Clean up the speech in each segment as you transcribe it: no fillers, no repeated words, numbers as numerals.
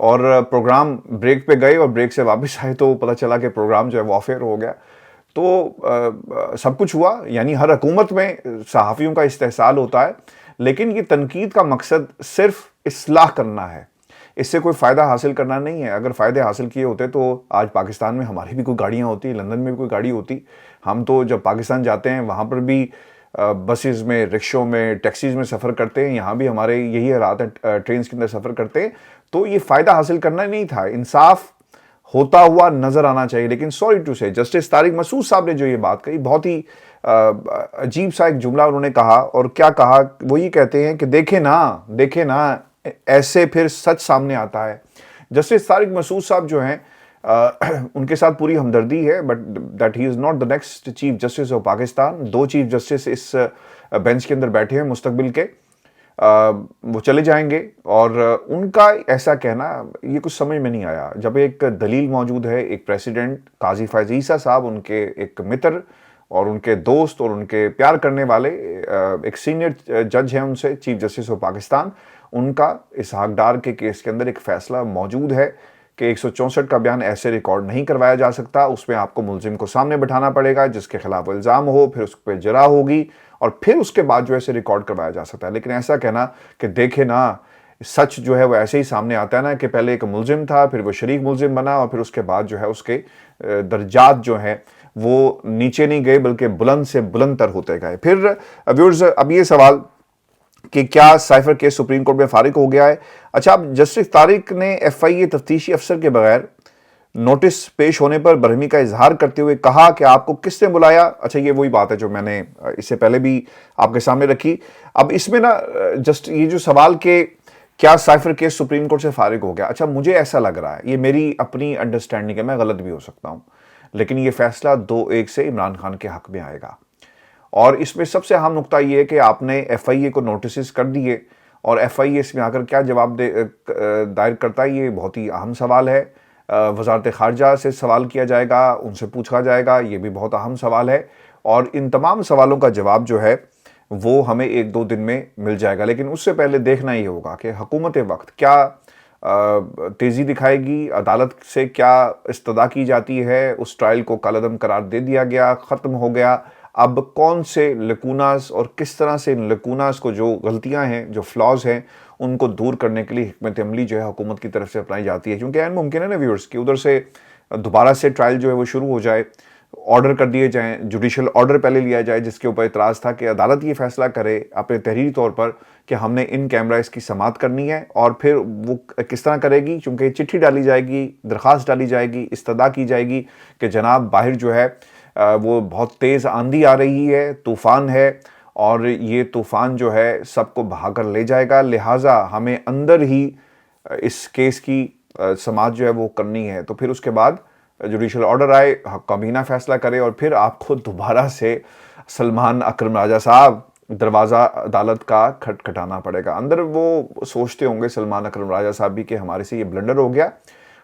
اور programme break پہ گئے اور بریک سے واپس آئے تو پتہ چلا کہ پروگرام جو ہے وہ آف ایئر ہو گیا. تو سب کچھ ہوا. یعنی ہر حکومت میں صحافیوں کا استحصال ہوتا ہے، لیکن یہ تنقید کا مقصد صرف اصلاح کرنا ہے، اس سے کوئی فائدہ حاصل کرنا نہیں ہے. اگر فائدے حاصل کیے ہوتے تو آج پاکستان میں ہماری بھی کوئی گاڑیاں ہوتی، لندن میں بھی کوئی گاڑی ہوتی. ہم تو جب پاکستان جاتے ہیں وہاں پر بھی بسز میں، رکشوں میں، ٹیکسیز میں سفر کرتے ہیں. یہاں بھی ہمارے یہی حالات ہیں، ٹرینز کے اندر سفر کرتے ہیں. تو یہ فائدہ حاصل کرنا نہیں تھا، انصاف ہوتا ہوا نظر آنا چاہیے. لیکن سوری ٹو سے جسٹس طارق مسعود صاحب نے جو یہ بات کہی، بہت ہی عجیب سا ایک جملہ انہوں نے کہا. اور کیا کہا؟ وہ یہ کہتے ہیں کہ دیکھیں نا ایسے پھر سچ سامنے آتا ہے. جسٹس طارق مسعود صاحب جو ہیں ان کے ساتھ پوری ہمدردی ہے، but that he is not the next chief justice of Pakistan. 2 chief justice اس بینچ کے اندر بیٹھے ہیں مستقبل کے، وہ چلے جائیں گے. اور ان کا ایسا کہنا یہ کچھ سمجھ میں نہیں آیا. جب ایک دلیل موجود ہے، ایک پریسیڈنٹ قاضی فائز عیسیٰ صاحب، ان کے ایک متر اور ان کے دوست اور ان کے پیار کرنے والے ایک سینئر جج ہیں ان سے، چیف جسٹس آف پاکستان، ان کا اسحاق ڈار کے کیس کے اندر ایک فیصلہ موجود ہے کہ 164 کا بیان ایسے ریکارڈ نہیں کروایا جا سکتا. اس میں آپ کو ملزم کو سامنے بٹھانا پڑے گا جس کے خلاف الزام ہو، پھر اس پہ جرح ہوگی اور پھر اس کے بعد جو ہے اسے ریکارڈ کروایا جا سکتا ہے. لیکن ایسا کہنا کہ دیکھیں نا سچ جو ہے وہ ایسے ہی سامنے آتا ہے نا کہ پہلے ایک ملزم تھا، پھر وہ شریک ملزم بنا اور پھر اس کے بعد جو ہے اس کے درجات جو ہیں وہ نیچے نہیں گئے بلکہ بلند سے بلند تر ہوتے گئے. پھر ویورز اب یہ سوال کہ کیا سائفر کیس سپریم کورٹ میں فارغ ہو گیا ہے؟ اچھا، اب جسٹس طارق نے ایف آئی اے تفتیشی افسر کے بغیر نوٹس پیش ہونے پر برہمی کا اظہار کرتے ہوئے کہا کہ آپ کو کس نے بلایا. اچھا، یہ وہی بات ہے جو میں نے اس سے پہلے بھی آپ کے سامنے رکھی. اب اس میں نا جسٹ یہ جو سوال کہ کیا سائفر کیس سپریم کورٹ سے فارغ ہو گیا، اچھا مجھے ایسا لگ رہا ہے، یہ میری اپنی انڈرسٹینڈنگ ہے، میں غلط بھی ہو سکتا ہوں، لیکن یہ فیصلہ 2-1 سے عمران خان کے حق میں آئے گا. اور اس میں سب سے اہم نقطہ یہ ہے کہ آپ نے ایف آئی اے کو نوٹسز کر دیے اور ایف آئی اے اس میں آ کر کیا جواب دائر کرتا ہے، یہ بہت ہی اہم سوال ہے. وزارت خارجہ سے سوال کیا جائے گا، ان سے پوچھا جائے گا، یہ بھی بہت اہم سوال ہے. اور ان تمام سوالوں کا جواب جو ہے وہ ہمیں 1-2 دن میں مل جائے گا. لیکن اس سے پہلے دیکھنا یہ ہوگا کہ حکومت وقت کیا تیزی دکھائے گی، عدالت سے کیا استدعا کی جاتی ہے. اس ٹرائل کو کالعدم قرار دے دیا گیا، ختم ہو گیا. اب کون سے لکوناز اور کس طرح سے ان لکوناز کو، جو غلطیاں ہیں، جو فلاز ہیں، ان کو دور کرنے کے لیے حکمت عملی جو ہے حکومت کی طرف سے اپنائی جاتی ہے. کیونکہ عین ممکن ہے نا ویورز کہ ادھر سے دوبارہ سے ٹرائل جو ہے وہ شروع ہو جائے، آرڈر کر دیے جائیں، جوڈیشل آرڈر پہلے لیا جائے جس کے اوپر اعتراض تھا کہ عدالت یہ فیصلہ کرے اپنے تحریری طور پر کہ ہم نے ان کیمرہ اس کی سماعت کرنی ہے. اور پھر وہ کس طرح کرے گی، چونکہ چٹھی ڈالی جائے گی، درخواست ڈالی جائے گی، استدعا کی جائے گی کہ جناب باہر جو ہے وہ بہت تیز آندھی آ رہی ہے، طوفان ہے اور یہ طوفان جو ہے سب کو بہا کر لے جائے گا، لہٰذا ہمیں اندر ہی اس کیس کی سماعت جو ہے وہ کرنی ہے. تو پھر اس کے بعد جوڈیشل آرڈر آئے، کابینہ فیصلہ کرے اور پھر آپ کو دوبارہ سے سلمان اکرم راجہ صاحب دروازہ عدالت کا کھٹکھٹانا پڑے گا. اندر وہ سوچتے ہوں گے سلمان اکرم راجہ صاحب بھی کہ ہمارے سے یہ بلنڈر ہو گیا،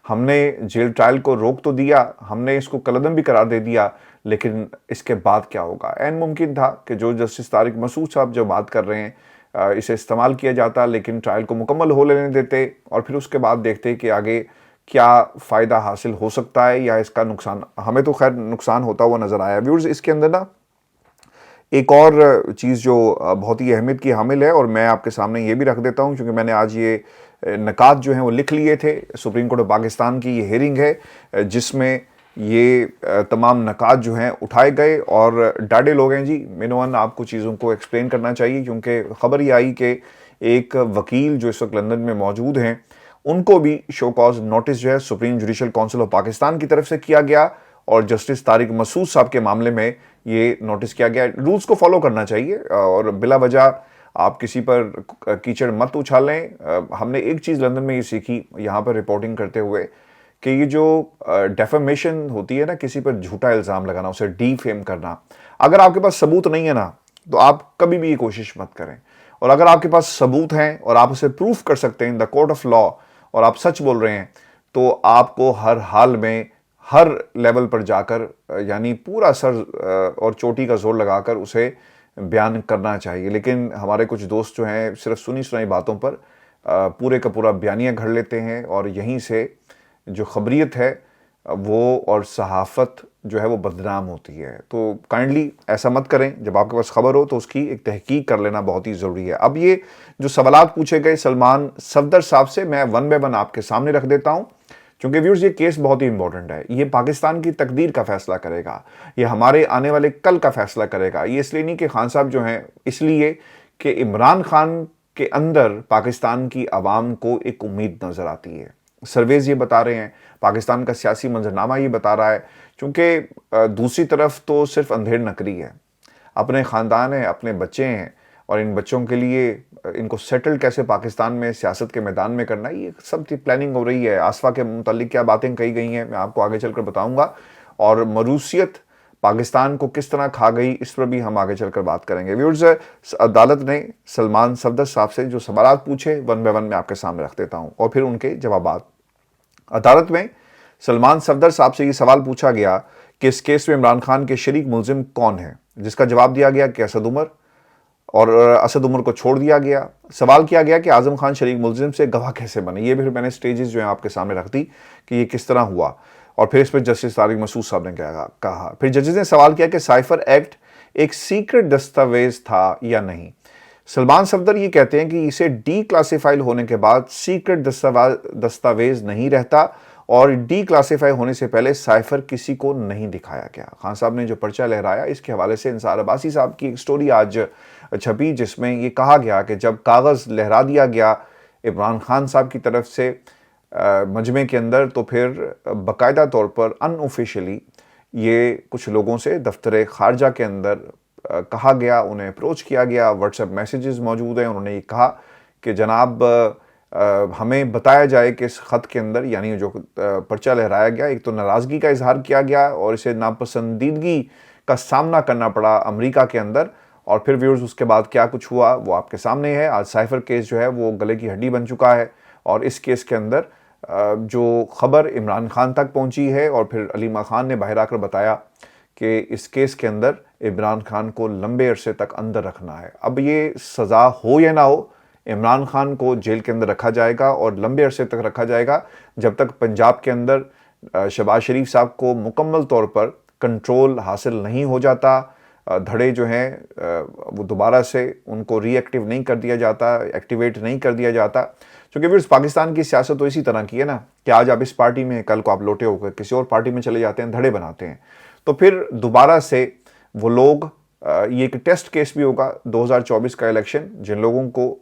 ہم نے جیل ٹرائل کو روک تو دیا، ہم نے اس کو کالعدم بھی قرار دے دیا، لیکن اس کے بعد کیا ہوگا. عین ممکن تھا کہ جو جسٹس طارق مسعود صاحب جو بات کر رہے ہیں اسے استعمال کیا جاتا، لیکن ٹرائل کو مکمل ہو لینے دیتے اور پھر اس کے بعد دیکھتے کہ آگے کیا فائدہ حاصل ہو سکتا ہے یا اس کا نقصان. ہمیں تو خیر نقصان ہوتا ہوا نظر آیا. ویورز اس کے اندر نا ایک اور چیز جو بہت ہی اہمیت کی حامل ہے اور میں آپ کے سامنے یہ بھی رکھ دیتا ہوں کیونکہ میں نے آج یہ نکات جو ہیں وہ لکھ لیے تھے. سپریم کورٹ آف پاکستان کی یہ ہیئرنگ ہے جس میں یہ تمام نکات جو ہیں اٹھائے گئے اور ڈاڈے لوگ ہیں جی مینوان آپ کو چیزوں کو ایکسپلین کرنا چاہیے کیونکہ خبر یہ آئی کہ ایک وکیل جو اس وقت لندن میں موجود ہیں ان کو بھی شو کاز نوٹس جو ہے supreme judicial council of Pakistan کی طرف سے کیا گیا اور جسٹس طارق مسعود صاحب کے معاملے میں یہ نوٹس کیا گیا. رولز کو فالو کرنا چاہیے اور بلا وجہ آپ کسی پر کیچڑ مت اچھالیں. ہم نے ایک چیز لندن میں یہ سیکھی یہاں پر رپورٹنگ کرتے ہوئے کہ یہ جو ڈیفیمیشن ہوتی ہے نا، کسی پر جھوٹا الزام لگانا، اسے ڈی فیم کرنا، اگر آپ کے پاس ثبوت نہیں ہے نا تو آپ کبھی بھی یہ کوشش مت کریں. اور اگر آپ کے پاس ثبوت ہیں اور آپ اسے پروف کر سکتے ہیں ان دا کورٹ آف لا اور آپ سچ بول رہے ہیں تو آپ کو ہر حال میں ہر لیول پر جا کر یعنی پورا سر اور چوٹی کا زور لگا کر اسے بیان کرنا چاہیے. لیکن ہمارے کچھ دوست جو ہیں صرف سنی سنائی باتوں پر پورے کا پورا بیانیہ گھڑ لیتے ہیں اور یہیں سے جو خبریت ہے وہ اور صحافت جو ہے وہ بدنام ہوتی ہے. تو کائنڈلی ایسا مت کریں. جب آپ کے پاس خبر ہو تو اس کی ایک تحقیق کر لینا بہت ہی ضروری ہے. اب یہ جو سوالات پوچھے گئے سلمان صفدر صاحب سے میں ون بائی ون آپ کے سامنے رکھ دیتا ہوں، چونکہ ویورز یہ کیس بہت ہی امپورٹنٹ ہے. یہ پاکستان کی تقدیر کا فیصلہ کرے گا، یہ ہمارے آنے والے کل کا فیصلہ کرے گا. یہ اس لیے نہیں کہ خان صاحب جو ہیں، اس لیے کہ عمران خان کے اندر پاکستان کی عوام کو ایک امید نظر آتی ہے. سرویز یہ بتا رہے ہیں، پاکستان کا سیاسی منظرنامہ یہ بتا رہا ہے. چونکہ دوسری طرف تو صرف اندھیر نکری ہے، اپنے خاندان ہیں، اپنے بچے ہیں، اور ان بچوں کے لیے ان کو سیٹل کیسے پاکستان میں سیاست کے میدان میں کرنا ہے، یہ سب کی پلاننگ ہو رہی ہے. آصفہ کے متعلق کیا باتیں کہی گئی ہیں میں آپ کو آگے چل کر بتاؤں گا، اور مروثیت پاکستان کو کس طرح کھا گئی اس پر بھی ہم آگے چل کر بات کریں گے. ویورز، عدالت نے سلمان صفدر صاحب سے جو سوالات پوچھے ون بائی ون میں آپ کے سامنے رکھ دیتا ہوں اور پھر ان کے جوابات. عدالت میں سلمان صفدر صاحب سے یہ سوال پوچھا گیا کہ اس کیس میں عمران خان کے شریک ملزم کون ہیں، جس کا جواب دیا گیا کہ اسد عمر، اور اسد عمر کو چھوڑ دیا گیا. سوال کیا گیا کہ اعظم خان شریک ملزم سے گواہ کیسے بنے. یہ بھی میں نے سٹیجز جو ہیں آپ کے سامنے رکھ دی کہ یہ کس طرح ہوا، اور پھر اس پہ جسٹس طارق مسعود صاحب نے کہا. پھر ججز نے سوال کیا کہ سائفر ایکٹ ایک سیکرٹ دستاویز تھا یا نہیں. سلمان صفدر یہ کہتے ہیں کہ اسے ڈی کلاسیفائی ہونے کے بعد سیکرٹ دستاویز نہیں رہتا، اور ڈی کلاسیفائی ہونے سے پہلے سائفر کسی کو نہیں دکھایا گیا. خان صاحب نے جو پرچہ لہرایا، اس کے حوالے سے انصار عباسی صاحب کی ایک سٹوری آج چھپی جس میں یہ کہا گیا کہ جب کاغذ لہرا دیا گیا عمران خان صاحب کی طرف سے مجمع کے اندر، تو پھر باقاعدہ طور پر ان آفیشیلی یہ کچھ لوگوں سے دفتر خارجہ کے اندر کہا گیا، انہیں اپروچ کیا گیا، واٹس ایپ میسیجز موجود ہیں. انہوں نے یہ کہا کہ جناب ہمیں بتایا جائے کہ اس خط کے اندر، یعنی جو پرچہ لہرایا گیا، ایک تو ناراضگی کا اظہار کیا گیا اور اسے ناپسندیدگی کا سامنا کرنا پڑا امریکہ کے اندر. اور پھر ویورز اس کے بعد کیا کچھ ہوا وہ آپ کے سامنے ہے. آج سائفر کیس جو ہے وہ گلے کی ہڈی بن چکا ہے، اور اس کیس کے اندر جو خبر عمران خان تک پہنچی ہے، اور پھر علیمہ خان نے باہر آ کر بتایا کہ اس کیس کے اندر عمران خان کو لمبے عرصے تک اندر رکھنا ہے. اب یہ سزا ہو یا نہ ہو، عمران خان کو جیل کے اندر رکھا جائے گا، اور لمبے عرصے تک رکھا جائے گا جب تک پنجاب کے اندر شہباز شریف صاحب کو مکمل طور پر کنٹرول حاصل نہیں ہو جاتا. دھڑے جو ہیں وہ دوبارہ سے ان کو ری ایکٹیو نہیں کر دیا جاتا، ایکٹیویٹ نہیں کر دیا جاتا. چونکہ پھر پاکستان کی سیاست تو اسی طرح کی ہے نا کہ آج آپ اس پارٹی میں، کل کو آپ لوٹے ہو کر کسی اور پارٹی میں چلے جاتے ہیں، دھڑے بناتے ہیں. تو پھر دوبارہ سے وہ لوگ، یہ ایک ٹیسٹ کیس بھی ہوگا 2024 کا الیکشن، جن لوگوں کو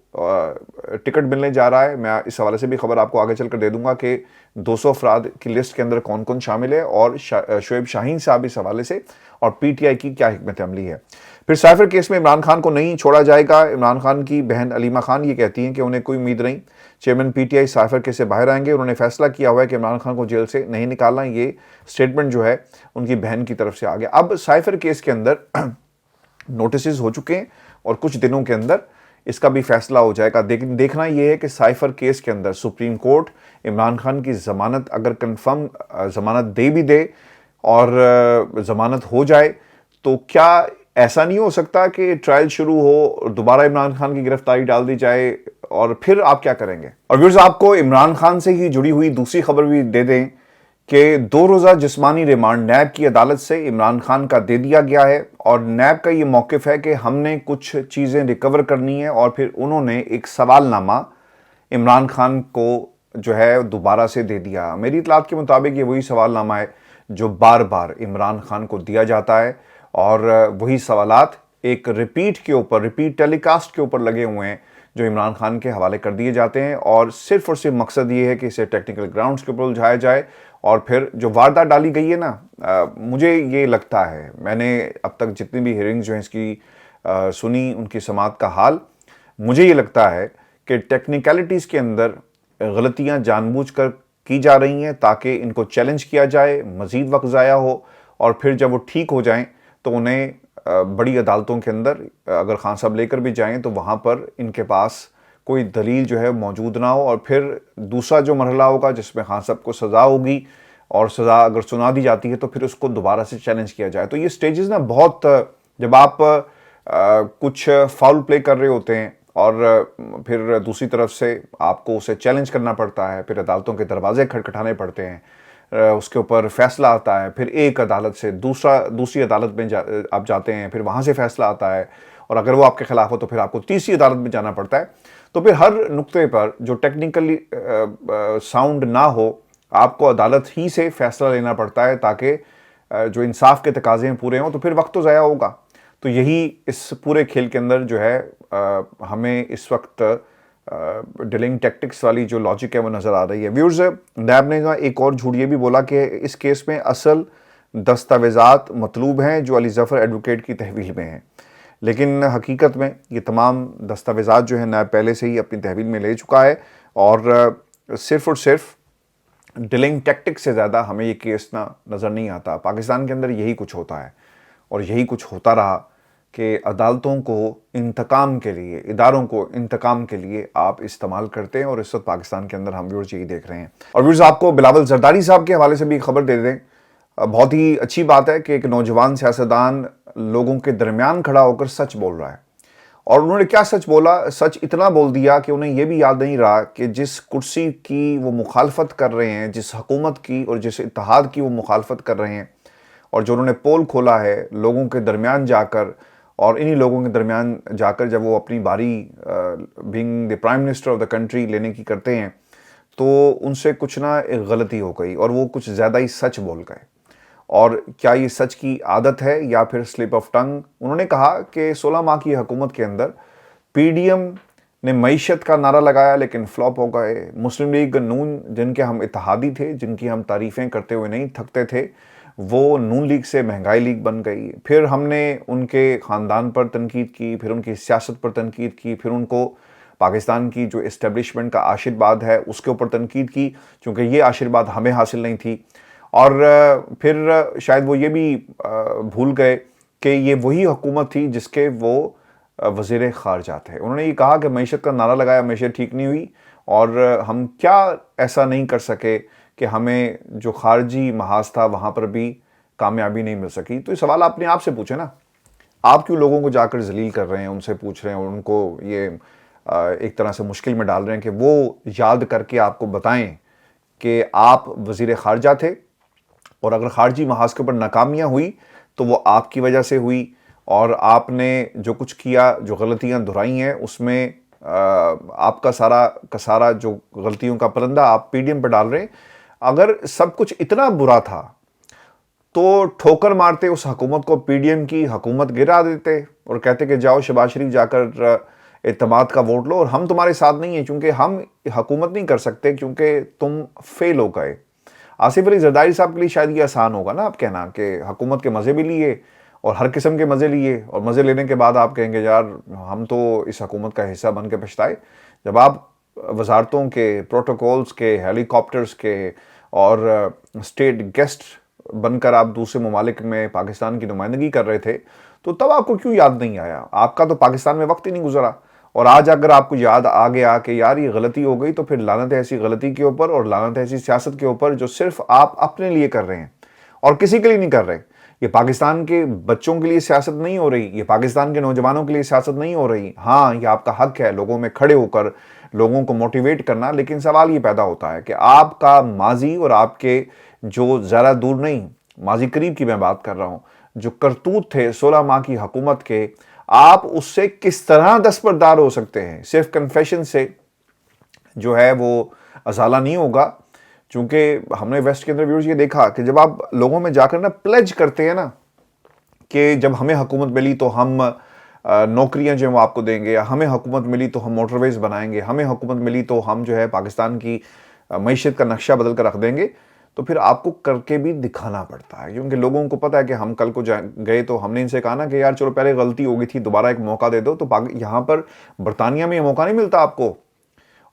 ٹکٹ ملنے جا رہا ہے. میں اس حوالے سے بھی خبر آپ کو آگے چل کر دے دوں گا کہ 200 افراد کی لسٹ کے اندر کون کون شامل ہے، اور شعیب شاہین صاحب اس حوالے سے، اور پی ٹی آئی کی کیا حکمت عملی ہے. پھر سائفر کیس میں عمران خان کو نہیں چھوڑا جائے گا. عمران خان کی بہن علیمہ خان یہ کہتی ہیں کہ انہیں کوئی امید نہیں، chairman P T I cipher case سے باہر آئیں گے. انہوں نے فیصلہ کیا ہوا ہے کہ عمران خان کو جیل سے نہیں نکالنا. یہ سٹیٹمنٹ جو ہے ان کی بہن کی طرف سے آ گیا. اب سائفر کیس کے اندر نوٹسز ہو چکے ہیں، اور کچھ دنوں کے اندر اس کا بھی فیصلہ ہو جائے گا. لیکن دیکھنا یہ ہے کہ سائفر کیس کے اندر سپریم کورٹ عمران خان کی ضمانت اگر کنفرم ضمانت دے بھی دے اور ضمانت ہو جائے، تو کیا ایسا نہیں ہو سکتا کہ ٹرائل شروع ہو اور دوبارہ عمران خان کی گرفتاری ڈال دی جائے، اور پھر آپ کیا کریں گے؟ اور ویورز، آپ کو عمران خان سے ہی جڑی ہوئی دوسری خبر بھی دے دیں کہ 2 روزہ جسمانی ریمانڈ نیب کی عدالت سے عمران خان کا دے دیا گیا ہے. اور نیب کا یہ موقف ہے کہ ہم نے کچھ چیزیں ریکور کرنی ہے، اور پھر انہوں نے ایک سوال نامہ عمران خان کو جو ہے دوبارہ سے دے دیا. میری اطلاعات کے مطابق یہ وہی سوال نامہ ہے جو بار بار عمران خان کو دیا جاتا ہے، اور وہی سوالات ایک ریپیٹ ٹیلی کاسٹ کے اوپر لگے ہوئے ہیں جو عمران خان کے حوالے کر دیے جاتے ہیں. اور صرف مقصد یہ ہے کہ اسے ٹیکنیکل گراؤنڈز کے اوپر الجھایا جائے. اور پھر جو واردات ڈالی گئی ہے نا، مجھے یہ لگتا ہے، میں نے اب تک جتنی بھی ہیئرنگز جو ہیں اس کی سنی، ان کی سماعت کا حال، مجھے یہ لگتا ہے کہ ٹیکنیکلٹیز کے اندر غلطیاں جان بوجھ کر کی جا رہی ہیں تاکہ ان کو چیلنج کیا جائے، مزید وقت ضائع ہو، اور پھر جب وہ ٹھیک ہو جائیں تو انہیں بڑی عدالتوں کے اندر اگر خان صاحب لے کر بھی جائیں تو وہاں پر ان کے پاس کوئی دلیل جو ہے موجود نہ ہو. اور پھر دوسرا جو مرحلہ ہوگا جس میں خان صاحب کو سزا ہوگی، اور سزا اگر سنا دی جاتی ہے تو پھر اس کو دوبارہ سے چیلنج کیا جائے. تو یہ سٹیجز نا بہت، جب آپ کچھ فاؤل پلے کر رہے ہوتے ہیں اور پھر دوسری طرف سے آپ کو اسے چیلنج کرنا پڑتا ہے، پھر عدالتوں کے دروازے کھٹکھٹانے پڑتے ہیں، اس کے اوپر فیصلہ آتا ہے، پھر ایک عدالت سے دوسری عدالت میں آپ جاتے ہیں، پھر وہاں سے فیصلہ آتا ہے، اور اگر وہ آپ کے خلاف ہو تو پھر آپ کو تیسری عدالت میں جانا پڑتا ہے۔ تو پھر ہر نقطے پر جو ٹیکنیکلی ساؤنڈ نہ ہو، آپ کو عدالت ہی سے فیصلہ لینا پڑتا ہے تاکہ جو انصاف کے تقاضے ہیں پورے ہوں، تو پھر وقت تو ضائع ہوگا۔ تو یہی اس پورے کھیل کے اندر جو ہے ہمیں اس وقت ڈیلنگ ٹیکٹکس والی جو لاجک ہے وہ نظر آ رہی ہے۔ ویورز، نیب نے ایک اور جھوٹ یہ بھی بولا کہ اس کیس میں اصل دستاویزات مطلوب ہیں جو علی ظفر ایڈوکیٹ کی تحویل میں ہیں، لیکن حقیقت میں یہ تمام دستاویزات جو ہیں نیب پہلے سے ہی اپنی تحویل میں لے چکا ہے، اور صرف ڈیلنگ ٹیکٹک سے زیادہ ہمیں یہ کیس نظر نہیں آتا۔ پاکستان کے اندر یہی کچھ ہوتا ہے اور یہی کچھ ہوتا رہا کہ عدالتوں کو انتقام کے لیے، اداروں کو انتقام کے لیے آپ استعمال کرتے ہیں، اور اس وقت پاکستان کے اندر ہم ویورز یہی دیکھ رہے ہیں۔ اور ویورز، آپ کو بلاول زرداری صاحب کے حوالے سے بھی خبر دے دیں، بہت ہی اچھی بات ہے کہ ایک نوجوان سیاستدان لوگوں کے درمیان کھڑا ہو کر سچ بول رہا ہے، اور انہوں نے کیا سچ بولا؟ سچ اتنا بول دیا کہ انہیں یہ بھی یاد نہیں رہا کہ جس کرسی کی وہ مخالفت کر رہے ہیں، جس حکومت کی اور جس اتحاد کی وہ مخالفت کر رہے ہیں، اور جو انہوں نے پول کھولا ہے لوگوں کے درمیان جا کر، اور انہی لوگوں کے درمیان جا کر جب وہ اپنی باری being the prime minister of the country لینے کی کرتے ہیں، تو ان سے کچھ نہ ایک غلطی ہو گئی اور وہ کچھ زیادہ ہی سچ بول گئے۔ اور کیا یہ سچ کی عادت ہے یا پھر سلپ آف ٹنگ؟ انہوں نے کہا کہ 16 ماہ کی حکومت کے اندر پی ڈی ایم نے معیشت کا نعرہ لگایا لیکن فلاپ ہو گئے، مسلم لیگ نون جن کے ہم اتحادی تھے، جن کی ہم تعریفیں کرتے ہوئے نہیں تھکتے تھے، وہ نون لیگ سے مہنگائی لیگ بن گئی۔ پھر ہم نے ان کے خاندان پر تنقید کی، پھر ان کی سیاست پر تنقید کی، پھر ان کو پاکستان کی جو اسٹیبلشمنٹ کا آشرواد ہے اس کے اوپر تنقید کی، چونکہ یہ آشرواد ہمیں حاصل نہیں تھی۔ اور پھر شاید وہ یہ بھی بھول گئے کہ یہ وہی حکومت تھی جس کے وہ وزیر خارجہ تھے۔ انہوں نے یہ کہا کہ معیشت کا نعرہ لگایا، معیشت ٹھیک نہیں ہوئی، اور ہم کیا ایسا نہیں کر سکے کہ ہمیں جو خارجی محاذ تھا وہاں پر بھی کامیابی نہیں مل سکی۔ تو یہ سوال اپنے آپ سے پوچھیں نا، آپ کیوں لوگوں کو جا کر ذلیل کر رہے ہیں، ان سے پوچھ رہے ہیں اور ان کو یہ ایک طرح سے مشکل میں ڈال رہے ہیں کہ وہ یاد کر کے آپ کو بتائیں کہ آپ وزیر خارجہ تھے، اور اگر خارجی محاذ کے اوپر ناکامیاں ہوئی تو وہ آپ کی وجہ سے ہوئی، اور آپ نے جو کچھ کیا، جو غلطیاں دہرائی ہیں، اس میں آپ کا سارا جو غلطیوں کا پرندہ آپ پی ڈی ایم پہ ڈال رہے ہیں۔ اگر سب کچھ اتنا برا تھا تو ٹھوکر مارتے اس حکومت کو، پی ڈی ایم کی حکومت گرا دیتے اور کہتے کہ جاؤ شہباز شریف جا کر اعتماد کا ووٹ لو، اور ہم تمہارے ساتھ نہیں ہیں کیونکہ ہم حکومت نہیں کر سکتے کیونکہ تم فیل ہو گئے۔ آصف علی زرداری صاحب کے لیے شاید یہ آسان ہوگا نا آپ کہنا کہ حکومت کے مزے بھی لیے اور ہر قسم کے مزے لیے، اور مزے لینے کے بعد آپ کہیں گے یار ہم تو اس حکومت کا حصہ بن کے پچھتائے۔ جب آپ وزارتوں کے، پروٹوکولز کے، ہیلی کاپٹرز کے اور اسٹیٹ گیسٹ بن کر آپ دوسرے ممالک میں پاکستان کی نمائندگی کر رہے تھے، تو تب آپ کو کیوں یاد نہیں آیا؟ آپ کا تو پاکستان میں وقت ہی نہیں گزرا، اور آج اگر آپ کو یاد آ گیا کہ یار یہ غلطی ہو گئی، تو پھر لعنت ہے ایسی غلطی کے اوپر اور لعنت ہے ایسی سیاست کے اوپر جو صرف آپ اپنے لیے کر رہے ہیں اور کسی کے لیے نہیں کر رہے۔ یہ پاکستان کے بچوں کے لیے سیاست نہیں ہو رہی، یہ پاکستان کے نوجوانوں کے لیے سیاست نہیں ہو رہی۔ ہاں، یہ آپ کا حق ہے لوگوں میں کھڑے ہو کر لوگوں کو موٹیویٹ کرنا، لیکن سوال یہ پیدا ہوتا ہے کہ آپ کا ماضی اور آپ کے جو زیادہ دور نہیں، ماضی قریب کی میں بات کر رہا ہوں، جو کرتوت تھے 16 ماہ کی حکومت کے، آپ اس سے کس طرح دستبردار ہو سکتے ہیں؟ صرف کنفیشن سے جو ہے وہ ازالہ نہیں ہوگا، چونکہ ہم نے ویسٹ کے اندر ویورز یہ دیکھا کہ جب آپ لوگوں میں جا کر نا پلیج کرتے ہیں نا کہ جب ہمیں حکومت ملی تو ہم نوکریاں جو ہیں وہ آپ کو دیں گے، یا ہمیں حکومت ملی تو ہم موٹر ویز بنائیں گے، ہمیں حکومت ملی تو ہم جو ہے پاکستان کی معیشت کا نقشہ بدل کر رکھ دیں گے، تو پھر آپ کو کر کے بھی دکھانا پڑتا ہے، کیونکہ لوگوں کو پتا ہے کہ ہم کل کو گئے تو ہم نے ان سے کہا نا کہ یار چلو پہلے غلطی ہو گئی تھی، دوبارہ ایک موقع دے دو۔ تو یہاں پر برطانیہ میں یہ موقع نہیں ملتا آپ کو،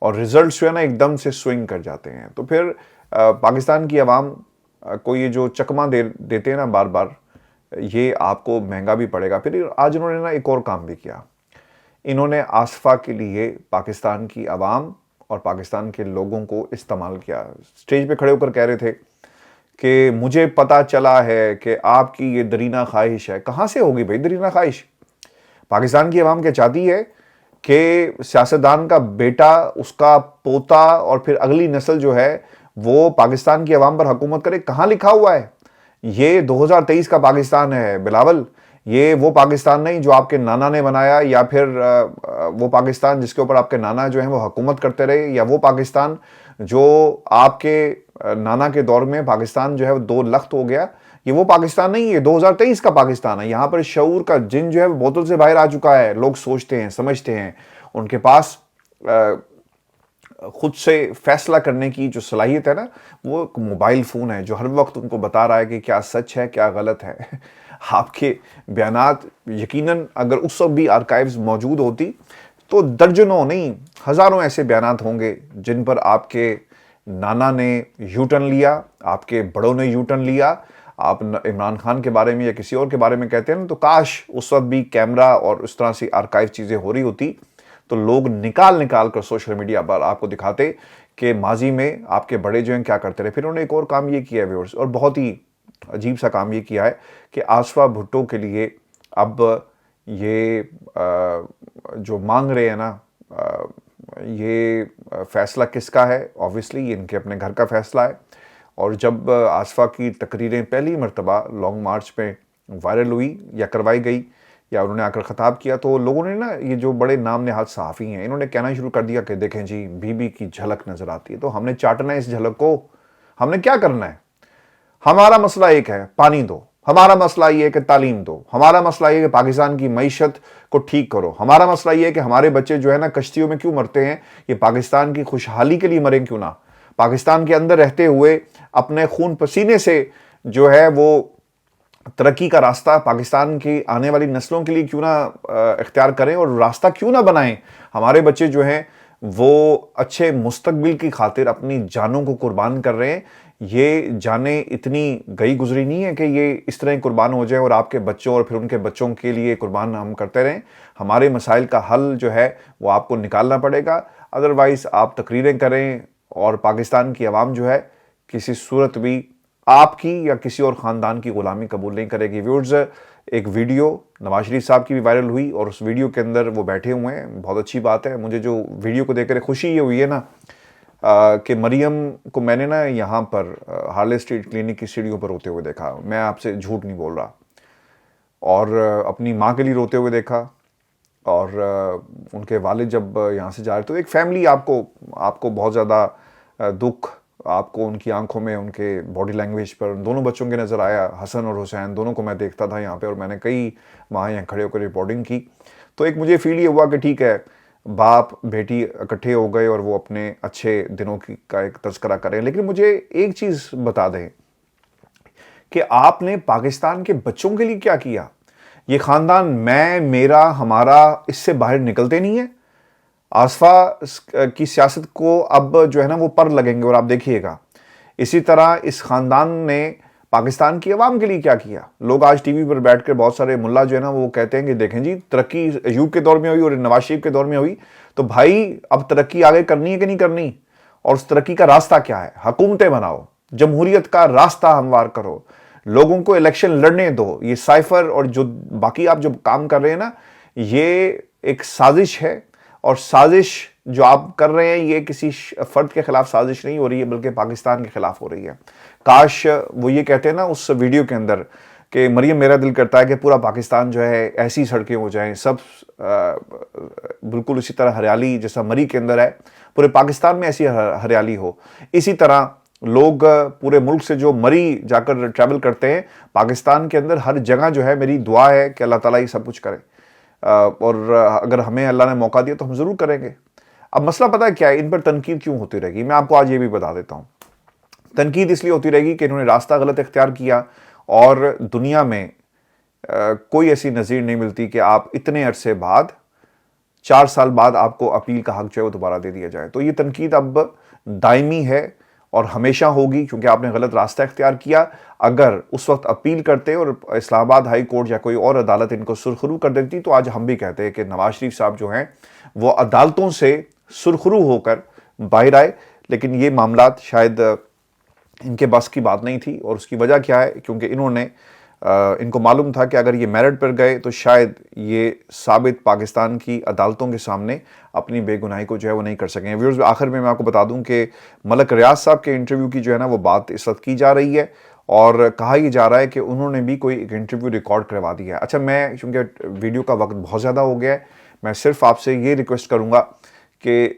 اور ریزلٹس جو ہے نا ایک دم سے سوئنگ کر جاتے ہیں۔ تو پھر پاکستان کی عوام کو یہ جو چکمہ دیتے ہیں نا بار بار، یہ آپ کو مہنگا بھی پڑے گا۔ پھر آج انہوں نے نا ایک اور کام بھی کیا، انہوں نے آصفہ کے لیے پاکستان کی عوام اور پاکستان کے لوگوں کو استعمال کیا۔ اسٹیج پہ کھڑے ہو کر کہہ رہے تھے کہ مجھے پتا چلا ہے کہ آپ کی یہ درینہ خواہش ہے۔ کہاں سے ہوگی بھائی درینہ خواہش؟ پاکستان کی عوام کیا چاہتی ہے کہ سیاستدان کا بیٹا، اس کا پوتا اور پھر اگلی نسل جو ہے وہ پاکستان کی عوام پر حکومت کرے؟ کہاں لکھا ہوا ہے؟ یہ 2023 کا پاکستان ہے بلاول، یہ وہ پاکستان نہیں جو آپ کے نانا نے بنایا، یا پھر وہ پاکستان جس کے اوپر آپ کے نانا جو ہیں وہ حکومت کرتے رہے، یا وہ پاکستان جو آپ کے نانا کے دور میں پاکستان جو ہے وہ 2 لخت ہو گیا۔ یہ وہ پاکستان نہیں ہے، 2023 کا پاکستان ہے۔ یہاں پر شعور کا جن جو ہے وہ بوتل سے باہر آ چکا ہے۔ لوگ سوچتے ہیں، سمجھتے ہیں، ان کے پاس خود سے فیصلہ کرنے کی جو صلاحیت ہے نا، وہ ایک موبائل فون ہے جو ہر وقت ان کو بتا رہا ہے کہ کیا سچ ہے، کیا غلط ہے۔ آپ کے بیانات یقیناً اگر اس وقت بھی آرکائیوز موجود ہوتی تو درجنوں نہیں ہزاروں ایسے بیانات ہوں گے جن پر آپ کے نانا نے یو ٹرن لیا، آپ کے بڑوں نے یو ٹرن لیا۔ آپ عمران خان کے بارے میں یا کسی اور کے بارے میں کہتے ہیں نا، تو کاش اس وقت بھی کیمرہ اور اس طرح سے آرکائیو چیزیں ہو رہی ہوتی تو لوگ نکال کر سوشل میڈیا پر آپ کو دکھاتے کہ ماضی میں آپ کے بڑے جو ہیں کیا کرتے رہے۔ پھر انہوں نے ایک اور کام یہ کیا ہے ویورز، اور بہت ہی عجیب سا کام یہ کیا ہے کہ آصفہ بھٹو کے لیے اب یہ جو مانگ رہے ہیں نا، یہ فیصلہ کس کا ہے؟ آبویسلی یہ ان کے اپنے گھر کا فیصلہ ہے۔ اور جب آصفہ کی تقریریں پہلی مرتبہ لانگ مارچ پہ وائرل ہوئی یا کروائی گئی یا انہوں نے آ کر خطاب کیا، تو لوگوں نے نا، یہ جو بڑے نام نہاد صحافی ہیں، انہوں نے کہنا شروع کر دیا کہ دیکھیں جی بی بی کی جھلک نظر آتی ہے۔ تو ہم نے چاٹنا ہے اس جھلک کو، ہم نے کیا کرنا ہے؟ ہمارا مسئلہ ایک ہے، پانی دو۔ ہمارا مسئلہ یہ ہے کہ تعلیم دو۔ ہمارا مسئلہ یہ ہے کہ پاکستان کی معیشت کو ٹھیک کرو۔ ہمارا مسئلہ یہ ہے کہ ہمارے بچے جو ہے نا کشتیوں میں کیوں مرتے ہیں، یہ پاکستان کی خوشحالی کے لیے مریں کیوں نہ؟ پاکستان کے اندر رہتے ہوئے اپنے خون پسینے سے جو ہے وہ ترقی کا راستہ پاکستان کی آنے والی نسلوں کے لیے کیوں نہ اختیار کریں اور راستہ کیوں نہ بنائیں؟ ہمارے بچے جو ہیں وہ اچھے مستقبل کی خاطر اپنی جانوں کو قربان کر رہے ہیں۔ یہ جانیں اتنی گئی گزری نہیں ہے کہ یہ اس طرح قربان ہو جائیں اور آپ کے بچوں اور پھر ان کے بچوں کے لیے قربان ہم کرتے رہیں۔ ہمارے مسائل کا حل جو ہے وہ آپ کو نکالنا پڑے گا، ادروائز آپ تقریریں کریں اور پاکستان کی عوام جو ہے کسی صورت بھی آپ کی یا کسی اور خاندان کی غلامی قبول نہیں کرے گی۔ ویورز، ایک ویڈیو نواز شریف صاحب کی بھی وائرل ہوئی اور اس ویڈیو کے اندر وہ بیٹھے ہوئے ہیں، بہت اچھی بات ہے۔ مجھے جو ویڈیو کو دیکھ کر خوشی یہ ہوئی ہے نا کہ مریم کو میں نے نا یہاں پر ہارلے اسٹریٹ کلینک کی سیڑھیوں پر روتے ہوئے دیکھا، میں آپ سے جھوٹ نہیں بول رہا، اور اپنی ماں کے لیے روتے ہوئے دیکھا، اور ان کے والد جب یہاں سے جا رہے تو ایک فیملی آپ کو بہت زیادہ دکھ آپ کو ان کی آنکھوں میں، ان کے باڈی لینگویج پر دونوں بچوں کے نظر آیا۔ حسن اور حسین دونوں کو میں دیکھتا تھا یہاں پہ، اور میں نے کئی ماہ یہاں کھڑے ہو کر رپورٹنگ کی، تو ایک مجھے فیل یہ ہوا کہ ٹھیک ہے، باپ بیٹی اکٹھے ہو گئے اور وہ اپنے اچھے دنوں کا ایک تذکرہ کریں۔ لیکن مجھے ایک چیز بتا دیں کہ آپ نے پاکستان کے بچوں کے لیے کیا کیا؟ یہ خاندان میں، میرا، ہمارا اس سے باہر نکلتے نہیں ہیں۔ آصفہ کی سیاست کو اب جو ہے نا وہ پر لگیں گے، اور آپ دیکھیے گا اسی طرح اس خاندان نے پاکستان کی عوام کے لیے کیا کیا۔ لوگ آج ٹی وی پر بیٹھ کر بہت سارے ملا جو ہے نا وہ کہتے ہیں کہ دیکھیں جی ترقی ایوب کے دور میں ہوئی اور نواز شریف کے دور میں ہوئی، تو بھائی اب ترقی آگے کرنی ہے کہ نہیں کرنی؟ اور اس ترقی کا راستہ کیا ہے؟ حکومتیں بناؤ، جمہوریت کا راستہ ہموار کرو، لوگوں کو الیکشن لڑنے دو۔ یہ سائفر اور جو باقی آپ جو کام کر رہے ہیں نا، یہ ایک سازش ہے، اور سازش جو آپ کر رہے ہیں یہ کسی فرد کے خلاف سازش نہیں ہو رہی ہے بلکہ پاکستان کے خلاف ہو رہی ہے۔ کاش وہ یہ کہتے ہیں نا اس ویڈیو کے اندر کہ مریم میرا دل کرتا ہے کہ پورا پاکستان جو ہے ایسی سڑکیں ہو جائیں، سب بالکل اسی طرح ہریالی جیسا مری کے اندر ہے، پورے پاکستان میں ایسی ہریالی ہو۔ اسی طرح لوگ پورے ملک سے جو مری جا کر ٹریول کرتے ہیں، پاکستان کے اندر ہر جگہ جو ہے میری دعا ہے کہ اللہ تعالیٰ یہ سب کچھ کرے، اور اگر ہمیں اللہ نے موقع دیا تو ہم ضرور کریں گے۔ اب مسئلہ پتہ ہے کیا ہے؟ ان پر تنقید کیوں ہوتی رہے گی؟ میں آپ کو آج یہ بھی بتا دیتا ہوں۔ تنقید اس لیے ہوتی رہے گی کہ انہوں نے راستہ غلط اختیار کیا، اور دنیا میں کوئی ایسی نظیر نہیں ملتی کہ آپ اتنے عرصے بعد، 4 سال بعد آپ کو اپیل کا حق جو ہے وہ دوبارہ دے دیا جائے۔ تو یہ تنقید اب دائمی ہے اور ہمیشہ ہوگی، کیونکہ آپ نے غلط راستہ اختیار کیا۔ اگر اس وقت اپیل کرتے اور اسلام آباد ہائی کورٹ یا کوئی اور عدالت ان کو سرخرو کر دیتی، تو آج ہم بھی کہتے ہیں کہ نواز شریف صاحب جو ہیں وہ عدالتوں سے سرخرو ہو کر باہر آئے۔ لیکن یہ معاملات شاید ان کے بس کی بات نہیں تھی، اور اس کی وجہ کیا ہے؟ کیونکہ انہوں نے ان کو معلوم تھا کہ اگر یہ میرٹ پر گئے تو شاید یہ ثابت پاکستان کی عدالتوں کے سامنے اپنی بے گناہی کو جو ہے وہ نہیں کر سکیں۔ ویورز، آخر میں آپ کو بتا دوں کہ ملک ریاض صاحب کے انٹرویو کی جو ہے نا وہ بات اس وقت کی جا رہی ہے، اور کہا یہ جا رہا ہے کہ انہوں نے بھی کوئی ایک انٹرویو ریکارڈ کروا دیا ہے۔ اچھا، میں چونکہ ویڈیو کا وقت بہت زیادہ ہو گیا ہے، میں صرف آپ سے یہ ریکویسٹ کروں گا کہ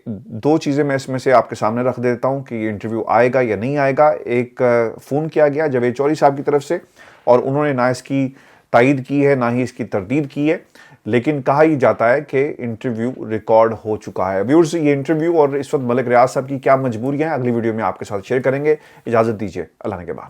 2 چیزیں میں اس میں سے آپ کے سامنے رکھ دیتا ہوں کہ یہ انٹرویو آئے گا یا نہیں آئے گا۔ ایک فون کیا گیا جاوید چوہدری صاحب کی طرف سے، اور انہوں نے نہ اس کی تائید کی ہے نہ ہی اس کی تردید کی ہے، لیکن کہا یہ جاتا ہے کہ انٹرویو ریکارڈ ہو چکا ہے۔ ویورز، یہ انٹرویو اور اس وقت ملک ریاض صاحب کی کیا مجبوریاں ہیں، اگلی ویڈیو میں آپ کے ساتھ شیئر کریں گے۔ اجازت دیجیے، اللہ نے کے بعد۔